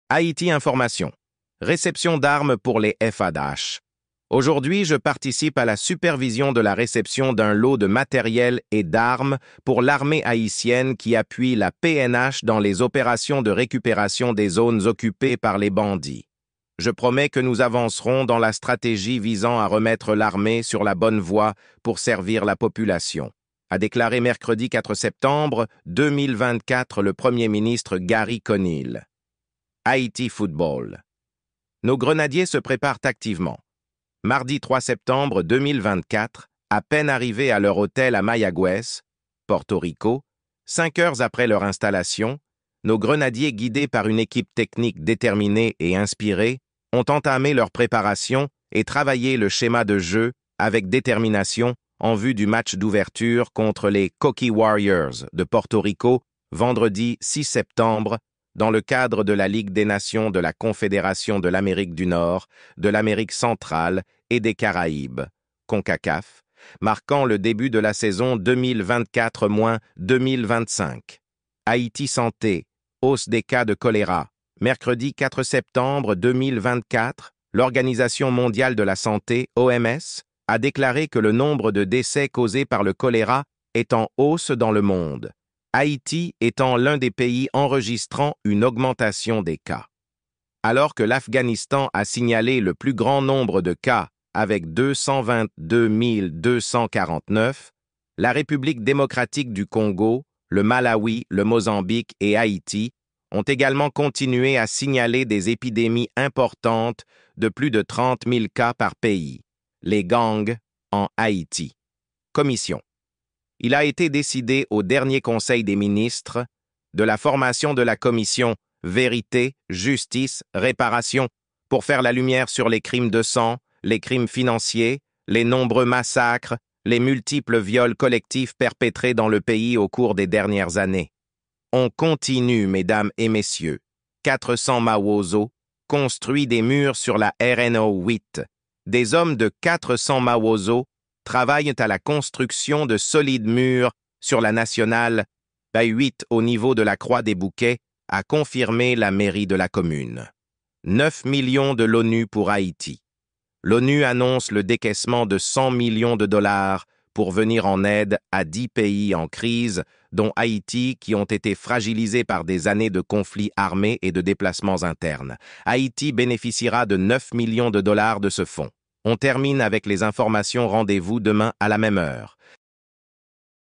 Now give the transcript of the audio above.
Haïti Information. Réception d'armes pour les FADH. Aujourd'hui, je participe à la supervision de la réception d'un lot de matériel et d'armes pour l'armée haïtienne qui appuie la PNH dans les opérations de récupération des zones occupées par les bandits. Je promets que nous avancerons dans la stratégie visant à remettre l'armée sur la bonne voie pour servir la population, a déclaré mercredi 4 septembre 2024 le Premier ministre Gary Conille. Haïti Football. Nos grenadiers se préparent activement. Mardi 3 septembre 2024, à peine arrivés à leur hôtel à Mayagüez, Porto Rico, 5 heures après leur installation, nos grenadiers guidés par une équipe technique déterminée et inspirée ont entamé leur préparation et travaillé le schéma de jeu avec détermination en vue du match d'ouverture contre les Coqui Warriors de Porto Rico vendredi 6 septembre dans le cadre de la Ligue des Nations de la Confédération de l'Amérique du Nord, de l'Amérique centrale et des Caraïbes, CONCACAF, marquant le début de la saison 2024-2025. Haïti Santé, hausse des cas de choléra. Mercredi 4 septembre 2024, l'Organisation mondiale de la santé, OMS, a déclaré que le nombre de décès causés par le choléra est en hausse dans le monde, Haïti étant l'un des pays enregistrant une augmentation des cas. Alors que l'Afghanistan a signalé le plus grand nombre de cas avec 222 249, la République démocratique du Congo, le Malawi, le Mozambique et Haïti ont également continué à signaler des épidémies importantes de plus de 30 000 cas par pays. Les gangs en Haïti. Commission. Il a été décidé au dernier Conseil des ministres de la formation de la commission Vérité, Justice, Réparation pour faire la lumière sur les crimes de sang, les crimes financiers, les nombreux massacres, les multiples viols collectifs perpétrés dans le pays au cours des dernières années. On continue, mesdames et messieurs. 400 Mawozo construit des murs sur la RNO 8. Des hommes de 400 Mawozo travaillent à la construction de solides murs sur la nationale 8 au niveau de la Croix des Bouquets, a confirmé la mairie de la commune. 9 millions de l'ONU pour Haïti. L'ONU annonce le décaissement de 100 millions de dollars pour venir en aide à 10 pays en crise, dont Haïti, qui ont été fragilisés par des années de conflits armés et de déplacements internes. Haïti bénéficiera de 9 millions de dollars de ce fonds. On termine avec les informations. Rendez-vous demain à la même heure.